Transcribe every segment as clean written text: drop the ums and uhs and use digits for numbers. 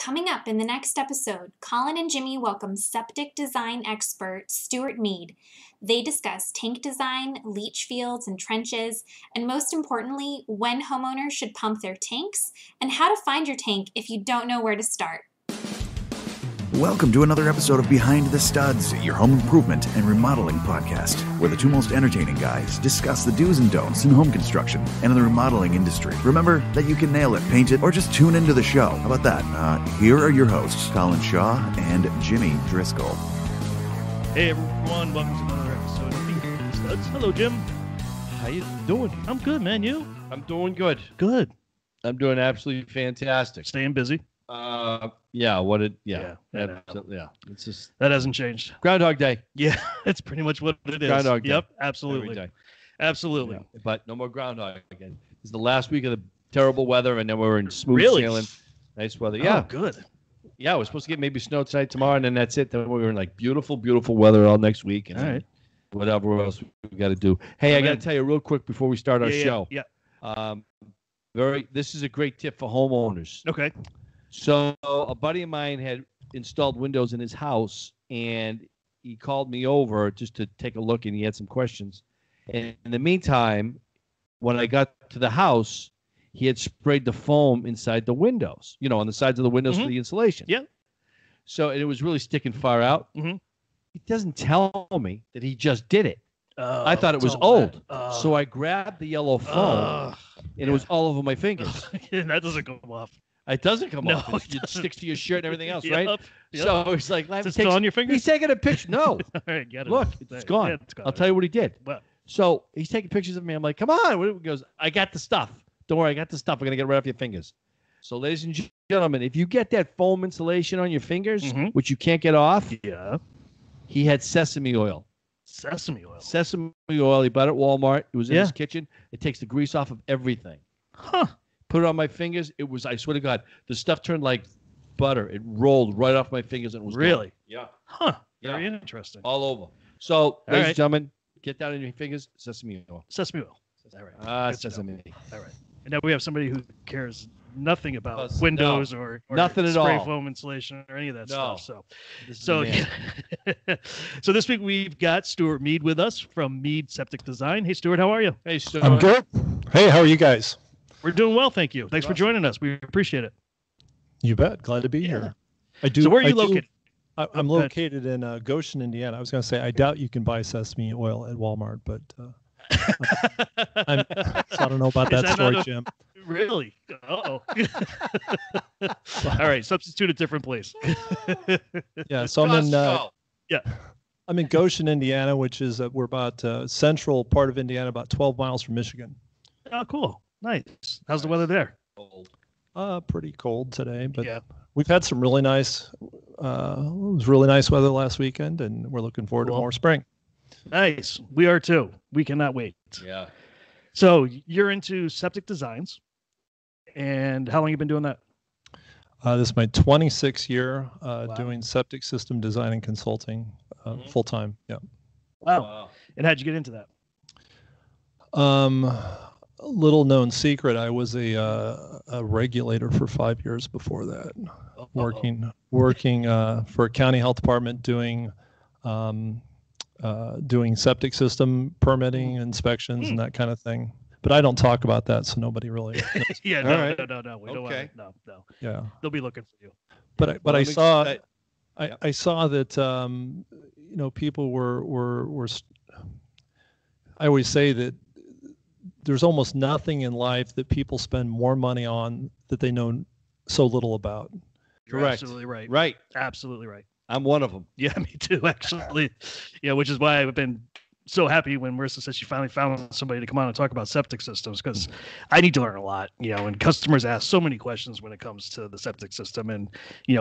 Coming up in the next episode, Colin and Jimmy welcome septic design expert Stuart Meade. They discuss tank design, leach fields and trenches, and most importantly, when homeowners should pump their tanks and how to find your tank if you don't know where to start. Welcome to another episode of Behind the Studs, your home improvement and remodeling podcast, where the two most entertaining guys discuss the do's and don'ts in home construction and in the remodeling industry. Remember that you can nail it, paint it, or just tune into the show. How about that? Here are your hosts, Colin Shaw and Jimmy Driscoll. Hey everyone, welcome to another episode of Behind the Studs. Hello, Jim. How you doing? I'm good, man. You? I'm doing good. Good. I'm doing absolutely fantastic. Staying busy? Yeah. It's just that hasn't changed. Groundhog Day. Yeah, it's pretty much what it is. Groundhog Day. Yep, absolutely. Every day. Absolutely. Yeah. But no more groundhog again. It's the last week of the terrible weather, and then we're in smooth sailing, nice weather. Yeah, good. Yeah, we're supposed to get maybe snow tonight, tomorrow, and then that's it. Then we're in like beautiful, beautiful weather all next week. And all right. Whatever else we got to do. Hey, I got to tell you real quick before we start our show. Yeah. This is a great tip for homeowners. Okay. So a buddy of mine had installed windows in his house, and he called me over just to take a look, and he had some questions. And in the meantime, when I got to the house, he had sprayed the foam inside the windows, on the sides of the windows for the insulation. Yeah. So it was really sticking far out. Mm-hmm. He doesn't tell me that he just did it. I thought it was old. So I grabbed the yellow foam, and it was all over my fingers. That doesn't come off. It doesn't come off. It sticks to your shirt and everything else, right? Yep. So it's like, is it still on your fingers? He's taking a picture. No. All right, get it. Look, it's gone. Yeah, it's gone. I'll tell you what he did. What? So he's taking pictures of me. I'm like, come on. He goes, I got the stuff. Don't worry, I got the stuff. I'm going to get it right off your fingers. So, ladies and gentlemen, if you get that foam insulation on your fingers, which you can't get off, he had sesame oil. Sesame oil. Sesame oil. He bought it at Walmart. It was in his kitchen. It takes the grease off of everything. Huh. Put it on my fingers. It was, I swear to God, the stuff turned like butter. It rolled right off my fingers and it was really gone. Yeah. Huh. Very interesting. All over. So, ladies and gentlemen, get down on your fingers. Sesame oil. Sesame oil. All right. Sesame. All right. And now we have somebody who cares nothing about windows or nothing at spray all. Foam insulation or any of that stuff. So so this week we've got Stuart Meade with us from Meade Septic Design. Hey, Stuart, how are you? Hey, Stuart. I'm good. Hey, how are you guys? We're doing well, thank you. Thanks for joining us. We appreciate it. You bet. Glad to be here. I do. So where are you located? I'm located in Goshen, Indiana. I was going to say, I doubt you can buy sesame oil at Walmart, but I don't know about that story, Jim. Really? Uh-oh. All right, substitute a different place. Yeah, so I'm in Goshen, Indiana, which is we're about central part of Indiana, about 12 miles from Michigan. Oh, cool. Nice. How's the weather there? Pretty cold today, but we've had some really nice, it was really nice weather last weekend, and we're looking forward to more spring. Nice. We are too. We cannot wait. Yeah. So you're into septic designs, and how long have you been doing that? This is my 26th year doing septic system design and consulting full time. Yeah. Wow. And how'd you get into that? A little known secret. I was a regulator for 5 years before that, working for a county health department doing septic system permitting, inspections, and that kind of thing. But I don't talk about that, so nobody really knows. Yeah, no. We don't want to. No. Yeah. They'll be looking for you. But I saw that people were. I always say that there's almost nothing in life that people spend more money on that they know so little about. You're Correct. Absolutely right. Right. Absolutely right. I'm one of them. Yeah, me too, actually. Yeah, which is why I've been so happy when Marissa said she finally found somebody to come on and talk about septic systems, because I need to learn a lot, and customers ask so many questions when it comes to the septic system. And,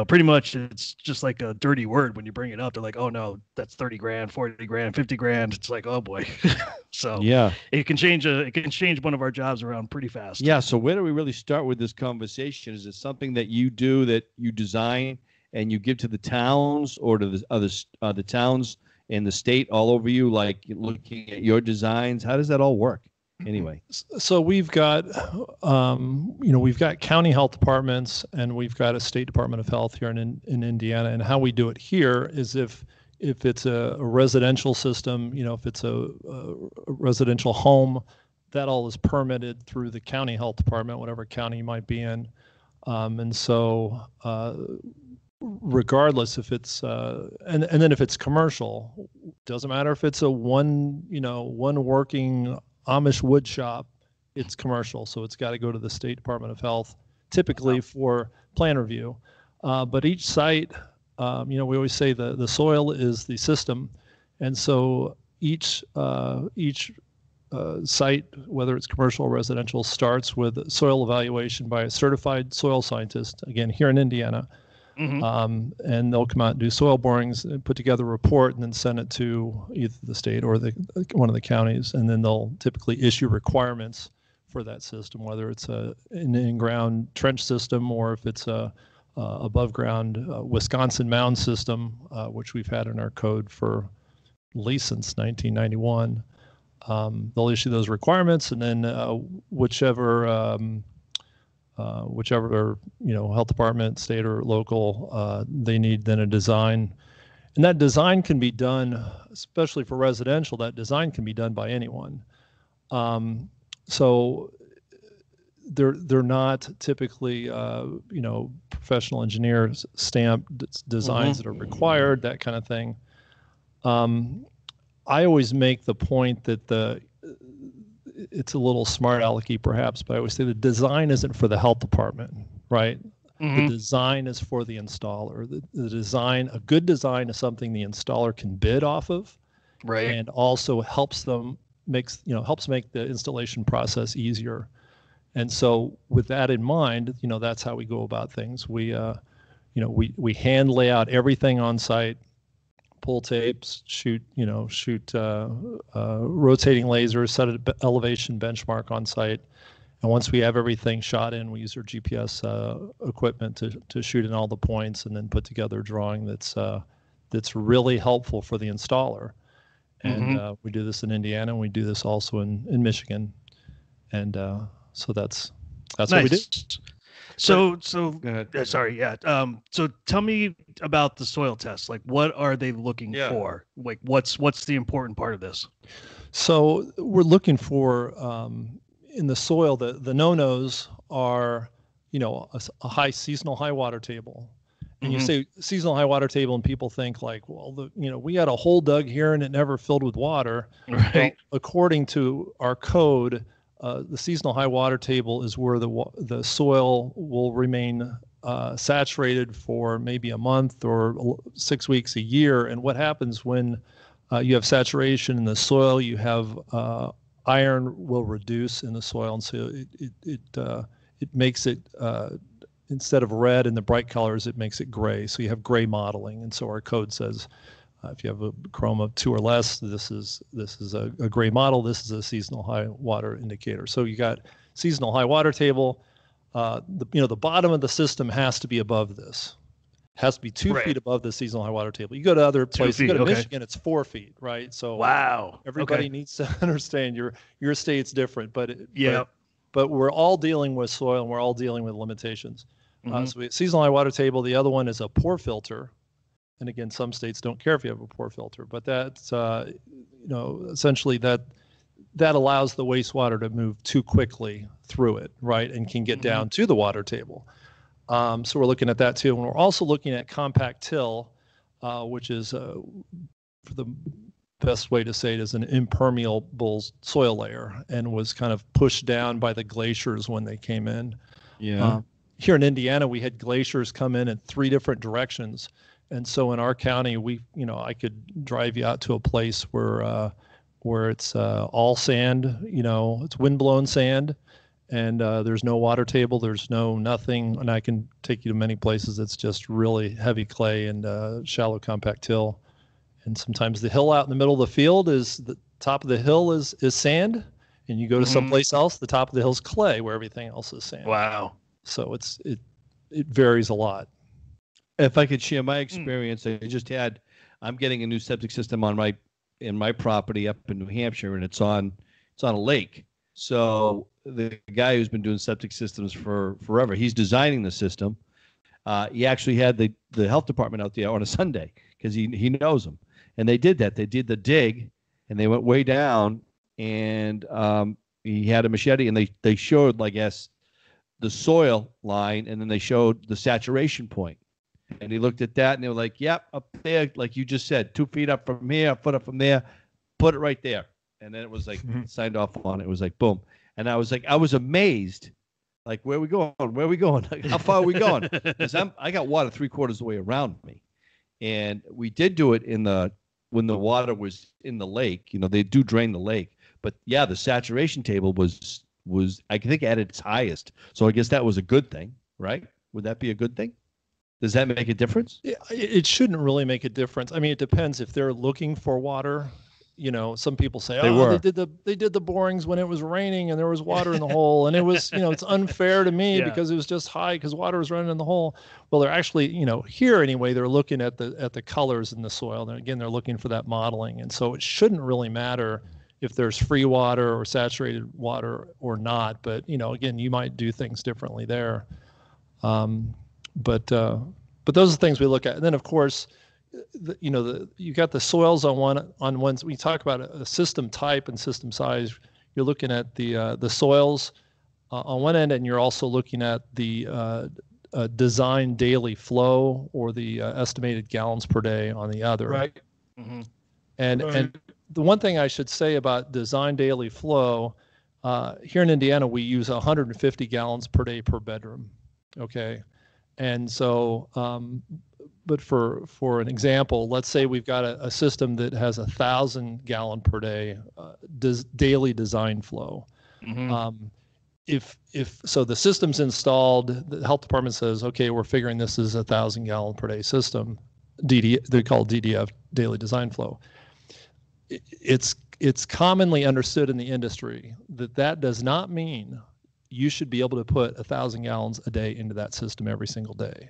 pretty much it's just like a dirty word when you bring it up. They're like, oh no, that's 30 grand, 40 grand, 50 grand. It's like, oh boy. So yeah, it can change one of our jobs around pretty fast. Yeah. So where do we really start with this conversation? Is it something that you do, that you design and you give to the towns, or to the towns in the state all over you, like looking at your designs? How does that all work? Anyway, So we've got, we've got county health departments and we've got a state department of health here in Indiana. And how we do it here is if it's a residential system, if it's a residential home, that all is permitted through the county health department, whatever county you might be in. And so regardless if it's, and then if it's commercial, doesn't matter if it's a one working Amish wood shop, it's commercial. So it's got to go to the State Department of Health, typically for plan review. But each site, we always say the soil is the system. And so each site, whether it's commercial or residential, starts with soil evaluation by a certified soil scientist, again, here in Indiana. Mm-hmm. And they'll come out and do soil borings and put together a report and then send it to either the state or one of the counties. And then they'll typically issue requirements for that system, whether it's an in-ground trench system or if it's a above ground Wisconsin mound system, which we've had in our code for at least since 1991. They'll issue those requirements, and then whichever health department, state or local, they need then a design. And that design can be done, especially for residential, that design can be done by anyone. So they're not typically, professional engineers stamped designs that are required, that kind of thing. I always make the point that it's a little smart alecky perhaps, but I always say the design isn't for the health department, right? Mm-hmm. The design is for the installer. The design, a good design is something the installer can bid off of, right? And also helps make the installation process easier. And so with that in mind, that's how we go about things. We hand lay out everything on site, pull tapes, shoot rotating lasers, set an elevation benchmark on site. And once we have everything shot in, we use our GPS equipment to shoot in all the points and then put together a drawing that's really helpful for the installer. And we do this in Indiana, and we do this also in Michigan. And so that's nice. What we do. So sorry, yeah. So tell me about the soil test. Like, what are they looking for? Like, what's the important part of this? So we're looking for in the soil, the no-nos are, a high seasonal high water table. And you say seasonal high water table, and people think like, well, we had a hole dug here and it never filled with water. Right. Well, according to our code, the seasonal high water table is where the soil will remain saturated for maybe a month or 6 weeks, a year. And what happens when you have saturation in the soil, you have iron will reduce in the soil, and so it makes it instead of red and the bright colors, it makes it gray. So you have gray modeling, and so our code says if you have a chrome of 2 or less, this is a gray model. This is a seasonal high water indicator. So you got seasonal high water table. The bottom of the system has to be above this. It has to be 2 feet above the seasonal high water table. You go to other places, you go to Michigan, it's 4 feet, right? So wow, everybody needs to understand your state's different, but we're all dealing with soil and we're all dealing with limitations. So we have seasonal high water table. The other one is a pore filter. And again, some states don't care if you have a pore filter, but that's, essentially that allows the wastewater to move too quickly through it, right? And can get down to the water table. So we're looking at that too. And we're also looking at compact till, which is, for the best way to say it, is an impermeable soil layer and was kind of pushed down by the glaciers when they came in. Yeah. Here in Indiana, we had glaciers come in 3 different directions. And so in our county, I could drive you out to a place where it's all sand, it's windblown sand, and there's no water table, there's nothing, and I can take you to many places that's just really heavy clay and shallow compact till. And sometimes the hill out in the middle of the field the top of the hill is sand, and you go to someplace else, the top of the hill's clay, where everything else is sand. Wow. So it varies a lot. If I could share my experience, I'm getting a new septic system in my property up in New Hampshire, and it's on a lake. So the guy who's been doing septic systems for forever, he's designing the system. He actually had the health department out there on a Sunday because he knows them. And they did that. They did the dig, and they went way down, and he had a machete, and they showed, I guess, the soil line, and then they showed the saturation point. And he looked at that, and they were like, yep, up there, like you just said, 2 feet up from here, a foot up from there, put it right there. And then it was like signed off on it. It was like, boom. And I was amazed. Like, where are we going? Where are we going? Like, how far are we going? Because I got water 3/4 of the way around me. And we did do it when the water was in the lake. They do drain the lake. But yeah, the saturation table was I think at its highest. So I guess that was a good thing, right? Would that be a good thing? Does that make a difference? It shouldn't really make a difference. I mean, it depends if they're looking for water. Some people say, they did the borings when it was raining and there was water in the hole, and it was, it's unfair to me because it was just high because water was running in the hole. Well, they're actually, here anyway, they're looking at the colors in the soil. And again, they're looking for that modeling, and so it shouldn't really matter if there's free water or saturated water or not. But again, you might do things differently there. But those are the things we look at, and then of course. You got the soils on one. We talk about a system type and system size. You're looking at the soils on one end, and you're also looking at the design daily flow or the estimated gallons per day on the other. Right. Mm-hmm. And the one thing I should say about design daily flow, here in Indiana, we use 150 gallons per day per bedroom. Okay, and so. But for an example, let's say we've got a system that has 1,000 gallon per day daily design flow. Mm-hmm. If so, the system's installed. The health department says, okay, we're figuring this is 1,000 gallon per day system. They call DDF, daily design flow. It's commonly understood in the industry that does not mean you should be able to put 1,000 gallons a day into that system every single day.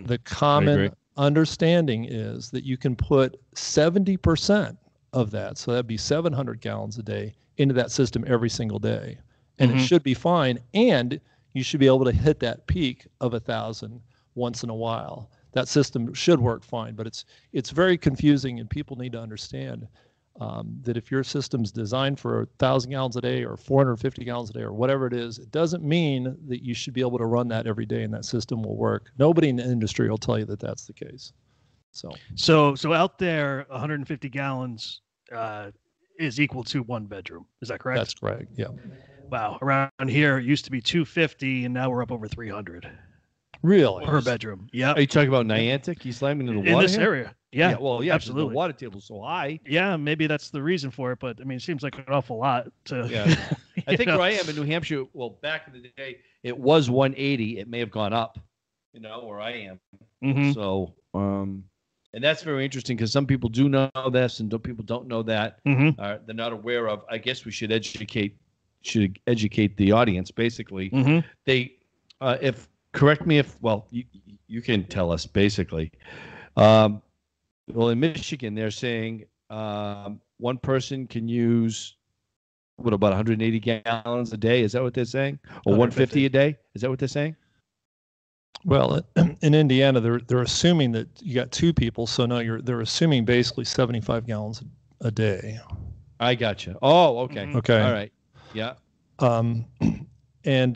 The common understanding is that you can put 70% of that, so that'd be 700 gallons a day, into that system every single day. And it should be fine. And you should be able to hit that peak of 1,000 once in a while. That system should work fine, but it's very confusing, and people need to understand that if your system's designed for 1,000 gallons a day or 450 gallons a day or whatever it is, it doesn't mean that you should be able to run that every day and that system will work. Nobody in the industry will tell you that that's the case. So out there, 150 gallons is equal to 1 bedroom. Is that correct? That's correct. Yeah. Wow. Around here, it used to be 250, and now we're up over 300. Really? Per bedroom. Yeah. Are you talking about Niantic? He's slamming into the water in this here? area. Yeah. Well, yeah, absolutely. The water table's so high. Yeah, maybe that's the reason for it, but I mean, it seems like an awful lot to. Yeah. I think where I am in New Hampshire, well, back in the day, it was 180. It may have gone up, where I am. Mm-hmm. So, and that's very interesting because some people do know this and people don't know that. Mm-hmm. They're not aware of. I guess we should educate the audience. Basically, they, correct me if, well, you can tell us basically. Well, in Michigan, they're saying one person can use, about 180 gallons a day? Is that what they're saying? Or 150 a day? Is that what they're saying? Well, in Indiana, they're assuming that you got 2 people, so no, they're assuming basically 75 gallons a day. I gotcha. Oh, okay. Mm-hmm. Okay. All right. Yeah. And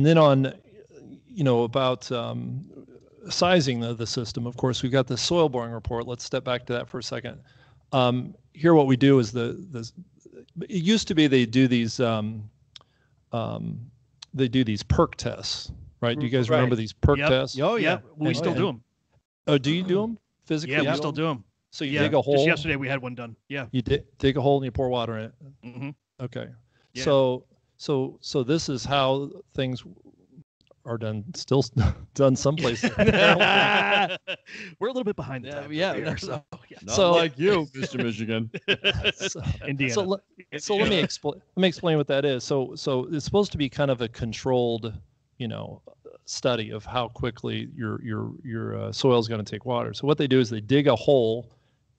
then on, about sizing the system. Of course, we've got the soil boring report. Let's step back to that for a second. Here, what we do is it used to be they do these perk tests, right? Do you guys remember these perk tests? Oh yeah, we still do them. Oh, do you do them physically? Yeah, we still do them. So you dig a hole. Just yesterday we had one done. Yeah. You dig a hole and you pour water in it. Mm-hmm. Okay. Yeah. So this is how things are done. Still done some places. We're a little bit behind the time. Yeah. So not like you, Mr. Michigan. Indiana. So let me explain what that is. So it's supposed to be kind of a controlled, study of how quickly your soil is going to take water. So what they do is they dig a hole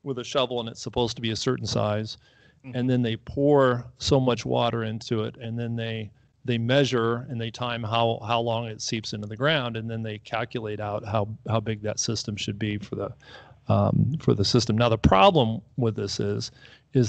with a shovel, and it's supposed to be a certain size, and then they pour so much water into it, and then they measure and they time how long it seeps into the ground, and then they calculate out how big that system should be for the system. Now the problem with this is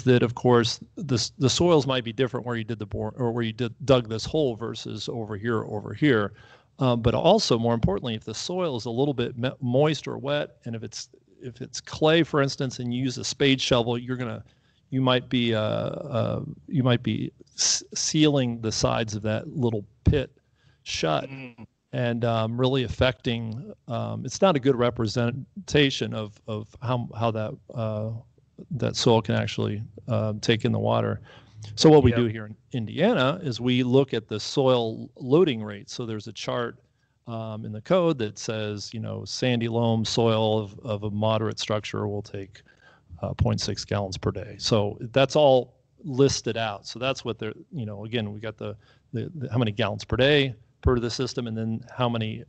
that of course the soils might be different where you did the bore or where you dug this hole versus over here. But also more importantly, if the soil is a little bit moist or wet, and if it's clay, for instance, and you use a spade shovel, you might be sealing the sides of that little pit shut, and really affecting. It's not a good representation of how that soil can actually take in the water. So what we do here in Indiana is we look at the soil loading rate. So there's a chart in the code that says, sandy loam soil of a moderate structure will take 0.6 gallons per day. So that's all listed out. So that's what they're, again, we got the how many gallons per day per the system, and then how many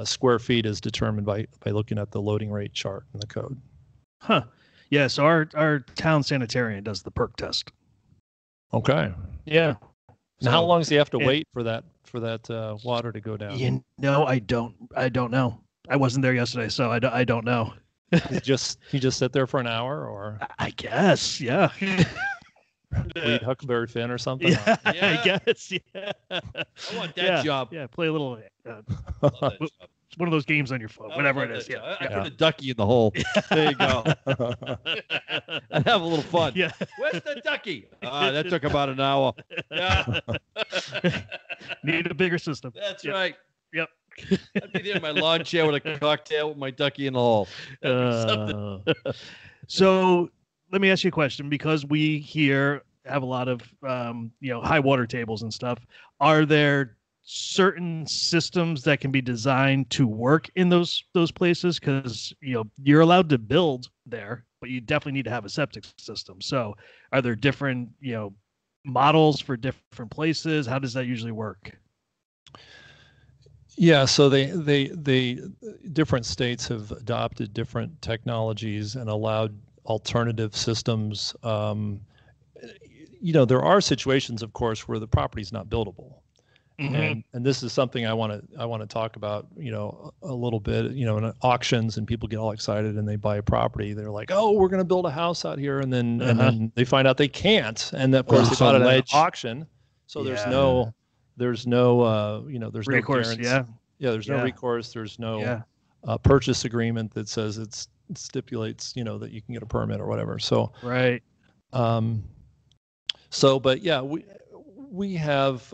square feet is determined by looking at the loading rate chart in the code. Huh. Yeah. So our town sanitarian does the perk test. Okay. Yeah. And how long does he have to wait for that water to go down? I don't know. I wasn't there yesterday, so I don't know. He just sit there for an hour, or I guess, yeah. Read Huckleberry Finn or something. Yeah, I guess. Yeah. I want that job. Yeah, play a little. It's one of those games on your phone, whatever it is. Yeah, I put a ducky in the hole. There you go. I'd have a little fun. Yeah. Where's the ducky? That took about an hour. Yeah. Need a bigger system. That's right. Yep. I'd be there in my lawn chair with a cocktail with my ducky in the hole. So let me ask you a question, because we here have a lot of high water tables and stuff. Are there certain systems that can be designed to work in those places? Because you're allowed to build there, but you definitely need to have a septic system. So are there different models for different places? How does that usually work? Yeah, so they different states have adopted different technologies and allowed alternative systems. There are situations, of course, where the property is not buildable. Mm-hmm. And this is something I want to talk about, a little bit, in auctions, and people get all excited and they buy a property. They're like, oh, we're going to build a house out here. And then they find out they can't. And of course, they bought it at an auction. So there's no recourse. No there's no recourse. There's no purchase agreement that says it stipulates, that you can get a permit or whatever. So, right. We have,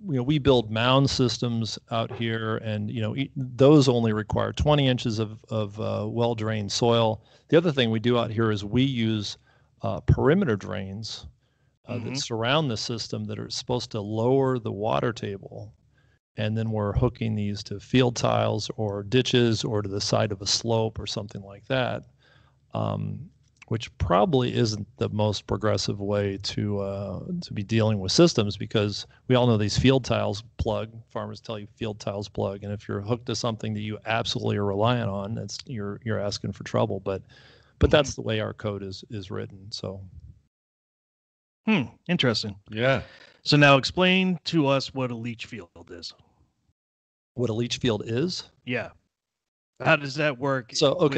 we build mound systems out here, and, those only require 20 inches of well-drained soil. The other thing we do out here is we use perimeter drains that surround the system that are supposed to lower the water table. And then we're hooking these to field tiles or ditches or to the side of a slope or something like that. Which probably isn't the most progressive way to be dealing with systems, because we all know these field tiles plug. Farmers tell you field tiles plug, and if you're hooked to something that you absolutely are reliant on, you're asking for trouble. But that's the way our code is written. So, interesting. Yeah. So now explain to us what a leach field is. What a leach field is? Yeah. How does that work? So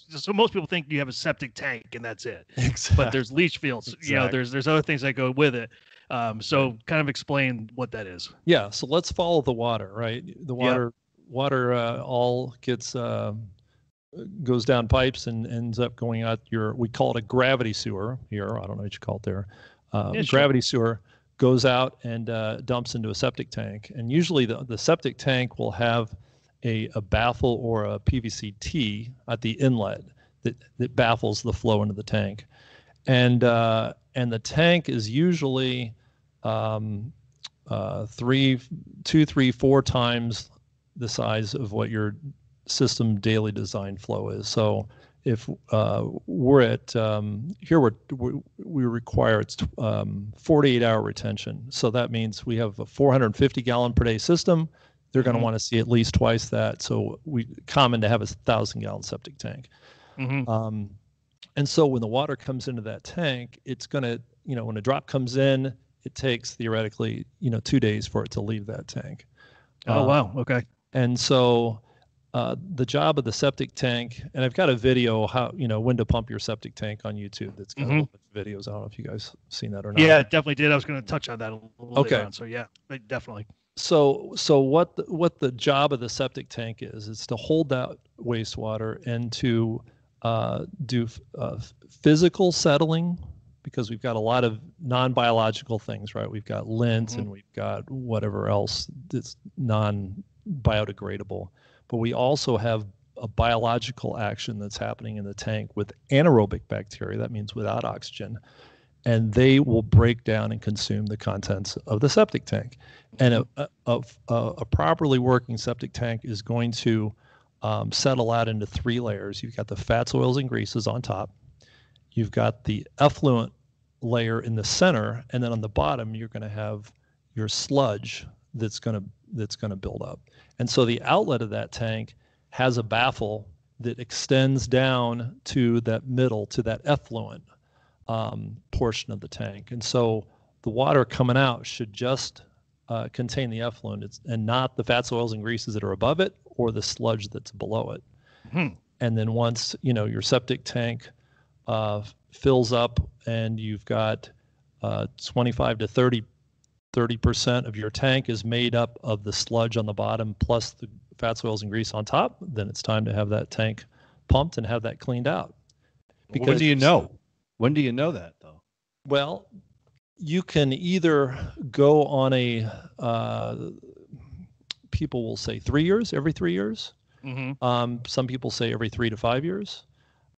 so most people think you have a septic tank and that's it. Exactly. But there's leach fields. Exactly. There's other things that go with it. So kind of explain what that is. Yeah. So let's follow the water, right? The water all gets goes down pipes and ends up going out we call it a gravity sewer here. I don't know what you call it there. Gravity sewer goes out and dumps into a septic tank, and usually the septic tank will have a baffle or a PVC T at the inlet that baffles the flow into the tank, and the tank is usually 3, 4 times the size of what your system daily design flow is. So if we're at here, we require 48-hour retention. So that means we have a 450 gallon per day system. They're going to want to see at least twice that. So common to have a 1,000 gallon septic tank. And so when the water comes into that tank, it's going to, when a drop comes in, it takes theoretically, 2 days for it to leave that tank. Oh, wow. Okay. And so the job of the septic tank, and I've got a video how, when to pump your septic tank on YouTube that's got a little bit of videos. I don't know if you guys seen that or not. Yeah, definitely did. I was going to touch on that a little later on. So yeah, definitely. So what the job of the septic tank is to hold that wastewater and to do physical settling, because we've got a lot of non-biological things, right? We've got lint and we've got whatever else that's non-biodegradable. But we also have a biological action that's happening in the tank with anaerobic bacteria. That means without oxygen. And they will break down and consume the contents of the septic tank. And a properly working septic tank is going to settle out into 3 layers. You've got the fats, oils, and greases on top. You've got the effluent layer in the center, and then on the bottom you're going to have your sludge that's going to build up. And so the outlet of that tank has a baffle that extends down to that middle, to that effluent portion of the tank. And so the water coming out should just contain the effluent and not the fats, oils, and greases that are above it or the sludge that's below it. And then once your septic tank fills up and you've got 25 to 30% of your tank is made up of the sludge on the bottom plus the fats, oils, and grease on top, then it's time to have that tank pumped and have that cleaned out. Because when do you know? When do you know that, though? Well, you can either go on people will say 3 years, every 3 years. Some people say every 3 to 5 years.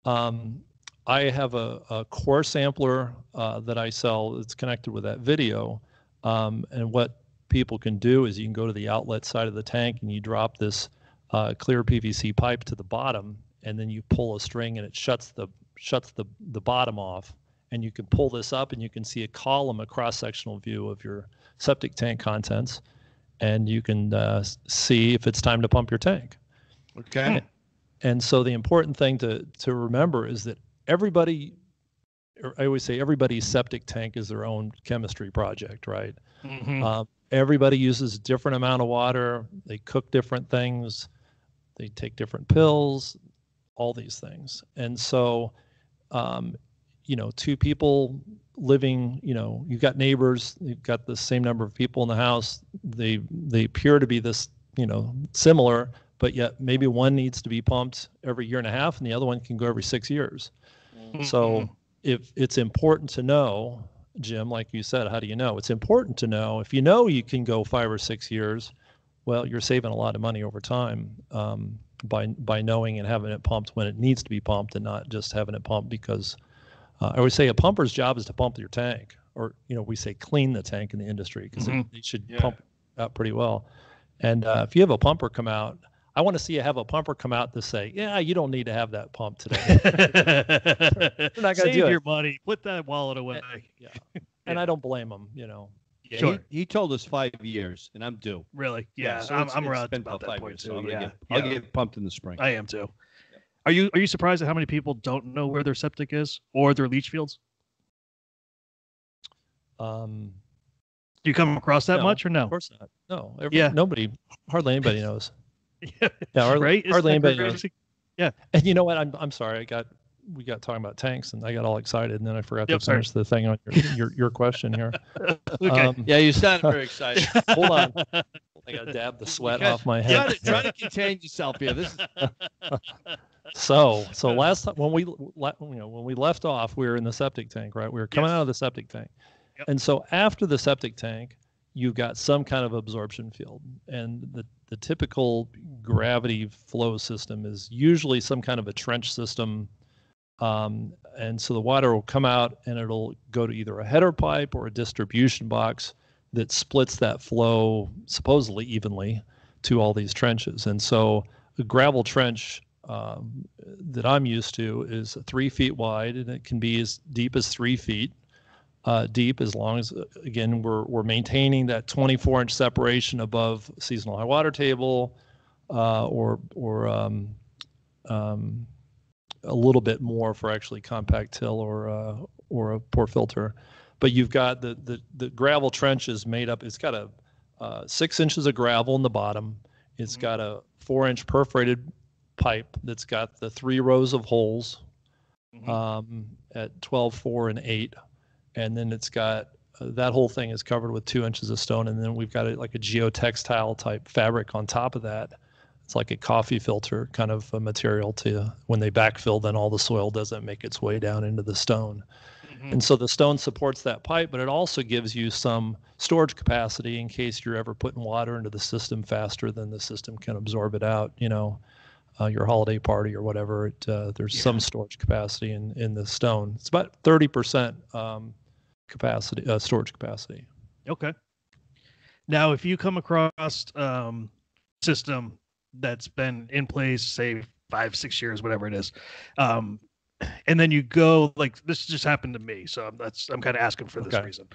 I have a core sampler that I sell that's connected with that video. And what people can do is you can go to the outlet side of the tank and you drop this clear PVC pipe to the bottom, and then you pull a string and it shuts the bottom off. And you can pull this up and you can see a column, a cross-sectional view of your septic tank contents, and you can see if it's time to pump your tank. Okay. And so the important thing to remember is that I always say everybody's septic tank is their own chemistry project, right? Everybody uses a different amount of water. They cook different things. They take different pills, all these things. And so, 2 people living, you've got neighbors, you've got the same number of people in the house. They appear to be this, similar, but yet maybe one needs to be pumped every 1.5 years and the other one can go every 6 years. So if it's important to know, Jim, like you said, how do you know? It's important to know. If you know you can go 5 or 6 years, well, you're saving a lot of money over time by knowing and having it pumped when it needs to be pumped and not just having it pumped because I always say a pumper's job is to pump your tank, or we say clean the tank in the industry because they should pump out pretty well. And if you have a pumper come out, I want to see you have a pumper come out to say, yeah, you don't need to have that pump today. They're not going to do it. Save your money. Put that wallet away. Yeah. And I don't blame them, Yeah, sure. He told us 5 years, and I'm due. Really? Yeah, so I'm around about that point too. I'll get pumped in the spring. I am too. Are you surprised at how many people don't know where their septic is or their leach fields? Do you come across that much or no? Of course not. No. Nobody, hardly anybody knows. Right? Hardly anybody knows. Yeah. And you know what? I'm sorry. We got talking about tanks, and I got all excited, and then I forgot to finish the thing on your question here. Okay. You sound very excited. Hold on. I got to dab the sweat off my head. Try to contain yourself here. This is... So last time when we left off, we were in the septic tank, right? We were coming out of the septic tank, and so after the septic tank, you've got some kind of absorption field, and the typical gravity flow system is usually some kind of a trench system. And so the water will come out and it'll go to either a header pipe or a distribution box that splits that flow supposedly evenly to all these trenches. And so a gravel trench that I'm used to is 3 feet wide, and it can be as deep as 3 feet deep, as long as, again, we're maintaining that 24-inch separation above seasonal high water table or a little bit more for actually compact till or a pore filter. But you've got the gravel trench is made up. It's got a 6 inches of gravel in the bottom. It's got a 4-inch perforated pipe that's got the 3 rows of holes at 12, 4, and 8. And then it's got that whole thing is covered with 2 inches of stone. And then we've got like a geotextile type fabric on top of that. It's like a coffee filter kind of a material to when they backfill, then all the soil doesn't make its way down into the stone. And so the stone supports that pipe, but it also gives you some storage capacity in case you're ever putting water into the system faster than the system can absorb it out, your holiday party or whatever. There's some storage capacity in the stone. It's about 30% capacity, storage capacity. Okay. Now, if you come across system that's been in place, say 5, 6 years, whatever it is, and then you go like this just happened to me, so I'm kind of asking for this reason.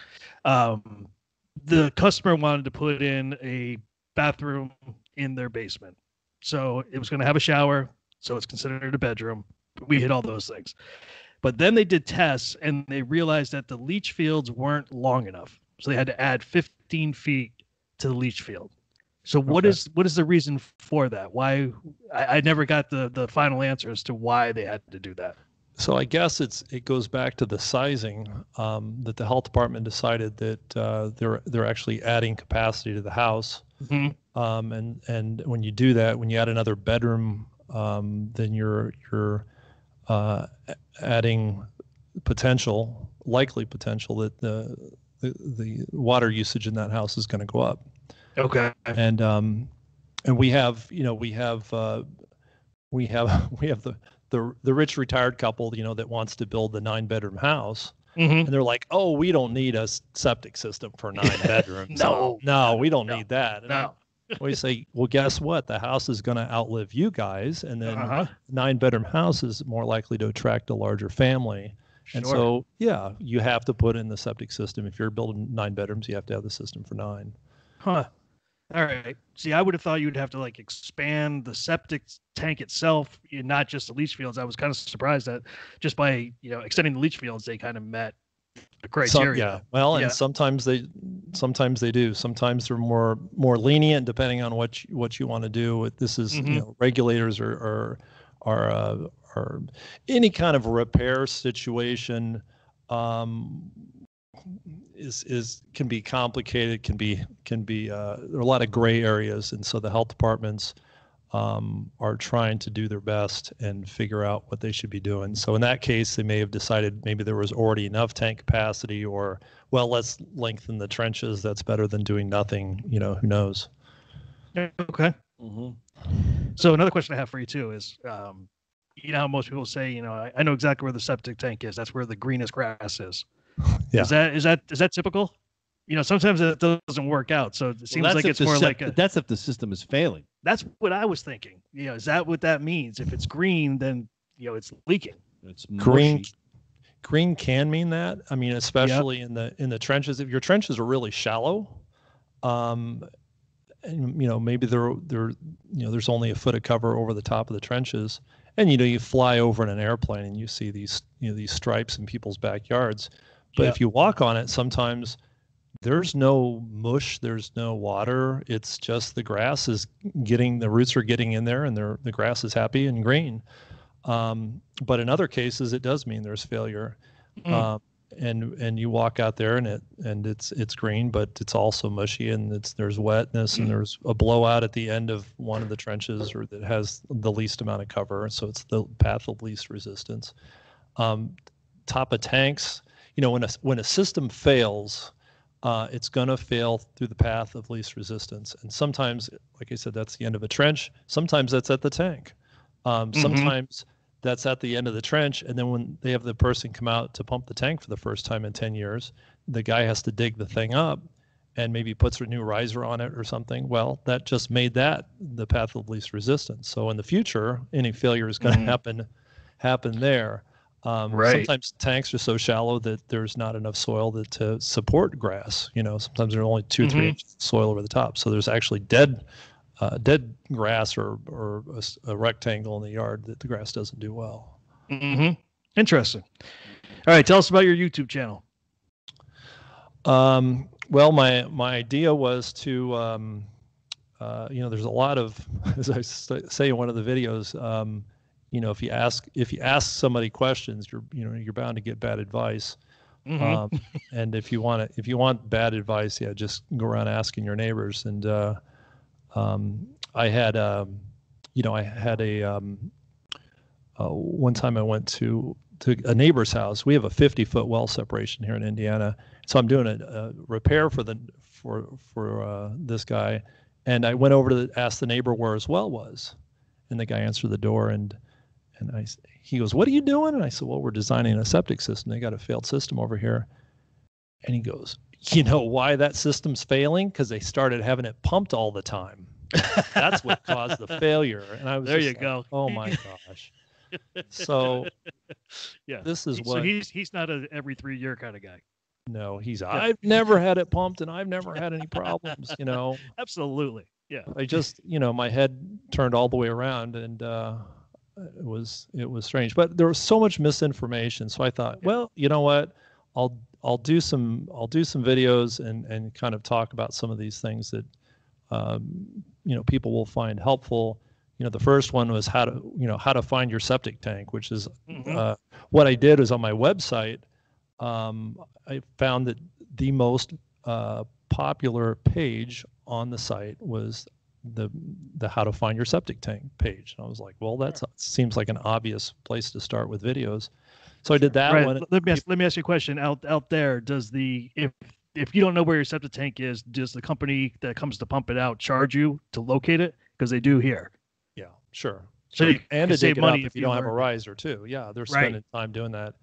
The customer wanted to put in a bathroom in their basement, so it was going to have a shower, so it's considered a bedroom. We hit all those things, but then they did tests and they realized that the leach fields weren't long enough, so they had to add 15 feet to the leach field. So what is the reason for that? Why I never got the final answer as to why they had to do that. So I guess it goes back to the sizing that the health department decided that they're actually adding capacity to the house, and when you do that, when you add another bedroom, then you're adding likely potential that the water usage in that house is going to go up. Okay. And we have the rich retired couple, that wants to build the 9-bedroom house. And they're like, oh, we don't need a septic system for 9 bedrooms. No, we don't need that. And we say, well, guess what? The house is going to outlive you guys. And then 9-bedroom house is more likely to attract a larger family. And so, you have to put in the septic system. If you're building 9 bedrooms, you have to have the system for 9. Huh. All right. See, I would have thought you'd have to like expand the septic tank itself, not just the leach fields. I was kind of surprised that just by extending the leach fields, they kind of met the criteria. And sometimes they do. Sometimes they're more lenient depending on what you want to do. This is regulators are any kind of repair situation. Can be complicated, can be there are a lot of gray areas, and so the health departments are trying to do their best and figure out what they should be doing. So in that case, they may have decided maybe there was already enough tank capacity, or let's lengthen the trenches. That's better than doing nothing. Who knows? Okay. So another question I have for you too is, how most people say, I know exactly where the septic tank is. That's where the greenest grass is. Yeah. Is that typical? Sometimes it doesn't work out. So it seems like it's more that's if the system is failing. That's what I was thinking. Is that what that means? If it's green, then it's leaking. It's green. Green can mean that. I mean, especially in the trenches. If your trenches are really shallow, and maybe there's only a foot of cover over the top of the trenches, and you fly over in an airplane and you see these stripes in people's backyards. But if you walk on it, sometimes there's no mush, there's no water. It's just the grass the roots are getting in there, and the grass is happy and green. But in other cases, it does mean there's failure. And you walk out there and it's green, but it's also mushy, and there's wetness, and there's a blowout at the end of one of the trenches, or that has the least amount of cover. So it's the path of least resistance. Top of tanks. When a system fails, it's going to fail through the path of least resistance. And sometimes, like I said, that's the end of a trench. Sometimes that's at the tank. Sometimes that's at the end of the trench. And then when they have the person come out to pump the tank for the first time in 10 years, the guy has to dig the thing up and maybe puts a new riser on it or something. Well, that just made that the path of least resistance. So in the future, any failure is going to happen there. Sometimes tanks are so shallow that there's not enough soil to support grass. Sometimes there are only 2-3 inches of soil over the top. So there's actually dead grass or a rectangle in the yard that the grass doesn't do well. Mm-hmm. Interesting. All right, tell us about your YouTube channel. Well, my idea was to, there's a lot of, as I say in one of the videos, if you ask somebody questions, you're bound to get bad advice. Mm-hmm. And if you want bad advice, just go around asking your neighbors. And I had one time I went to a neighbor's house. We have a 50-foot well separation here in Indiana, so I'm doing a repair for this guy, and I went over to ask the neighbor where his well was, and the guy answered the door, and he goes, "What are you doing?" And I said, "Well, we're designing a septic system. They got a failed system over here." And he goes, "You know why that system's failing? Because they started having it pumped all the time. That's what caused the failure." And I was there. Just You like, go. "Oh my gosh." So yeah, this is what. So he's not a every 3-year kind of guy. No, I've never had it pumped and I've never had any problems. Absolutely. Yeah. I just, my head turned all the way around, and it was strange. But there was so much misinformation. So I thought, well, you know what? I'll do some videos and kind of talk about some of these things that people will find helpful. The first one was how to find your septic tank, which is what I did was on my website. I found that the most popular page on the site was the how to find your septic tank page. And I was like, well, seems like an obvious place to start with videos. So I did that one. Let me ask you a question. Out there, does if you don't know where your septic tank is, does the company that comes to pump it out charge you to locate it? Because they do here. Yeah, sure. So you and can to save dig money it up if you don't have a riser too. Yeah, they're spending time doing that.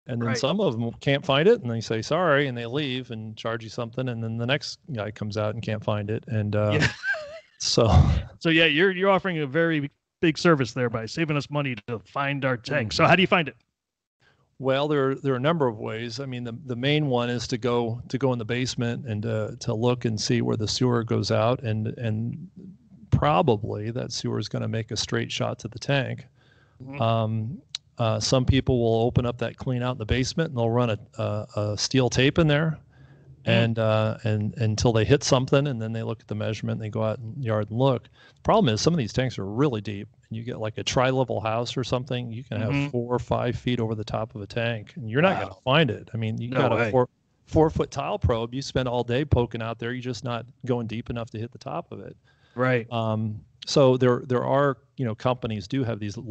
And then some of them can't find it, and they say sorry, and they leave and charge you something, and then the next guy comes out and can't find it, and so yeah, you're offering a very big service there by saving us money to find our tank. So how do you find it? Well, there are a number of ways. I mean, the main one is to go in the basement and to look and see where the sewer goes out, and probably that sewer is going to make a straight shot to the tank. Some people will open up that clean out in the basement, and they'll run a steel tape in there, and until they hit something, and then they look at the measurement, and they go out in the yard and look. The problem is some of these tanks are really deep, and you get like a tri-level house or something, you can have 4 or 5 feet over the top of a tank, and you're not going to find it. I mean, you got a 4-foot tile probe, you spend all day poking out there, you're just not going deep enough to hit the top of it. Right. So there are, companies do have these of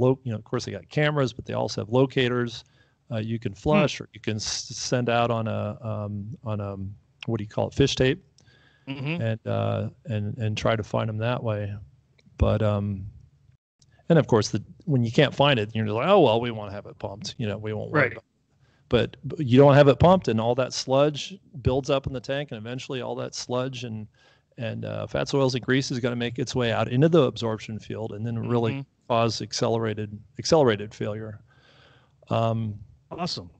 course they got cameras, but they also have locators. You can flush, or you can send out on a what do you call it, fish tape, and try to find them that way. But and of course when you can't find it, you're just like, oh well, we won't have it pumped. We won't worry about it. But you don't have it pumped, and all that sludge builds up in the tank, and eventually all that sludge and fats, oils, and grease is going to make its way out into the absorption field, and then really cause accelerated failure. Awesome.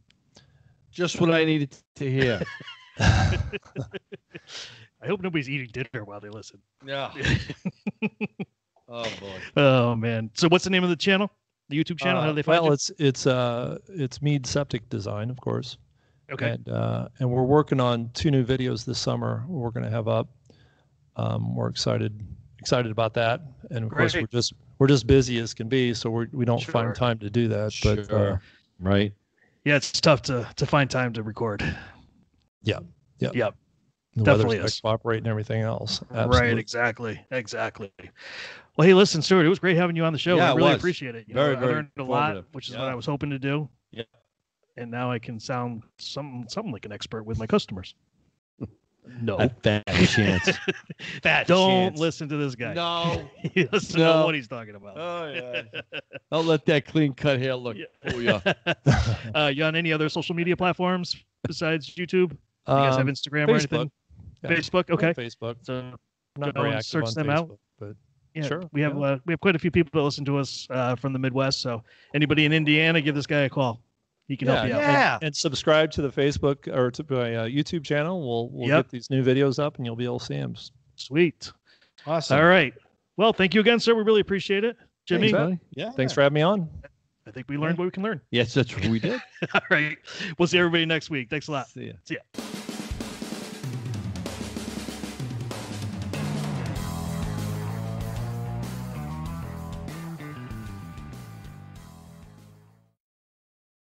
Just what I needed to hear. I hope nobody's eating dinner while they listen. Yeah. Oh boy. Oh man. So what's the name of the channel? The YouTube channel? How do they find you? It's Meade Septic Design, of course. Okay. And we're working on 2 new videos this summer we're going to have up. We're excited about that, and of course we're just busy as can be, so we don't find time to do that. But right, yeah, it's tough to find time to record. Yep. The definitely is cooperate and everything else. Absolutely. Right, exactly. Well, hey, listen, Stuart, it was great having you on the show. Yeah, I really appreciate it. Very I learned a lot, which is what Yeah. I was hoping to do. Yeah. And now I can sound something like an expert with my customers. No. A fat chance. Don't listen to this guy. No. He doesn't know what he's talking about. Oh, yeah. Don't let that clean cut hair look. Yeah. Oh, yeah. You on any other social media platforms besides YouTube? You guys have Instagram or anything? Yeah. Facebook? Okay. Facebook. So Not go very and active search on them Facebook, out. but yeah, sure. We have quite a few people that listen to us from the Midwest. So anybody in Indiana, give this guy a call. He can help you out. Yeah. And subscribe to the Facebook or to my YouTube channel. We'll get these new videos up, and you'll be able to see them. Sweet. Awesome. All right. Well, thank you again, sir. We really appreciate it. Jimmy. Thanks, buddy. Yeah. Thanks for having me on. I think we learned what we can learn. Yes, that's what we did. All right. We'll see everybody next week. Thanks a lot. See ya. See ya.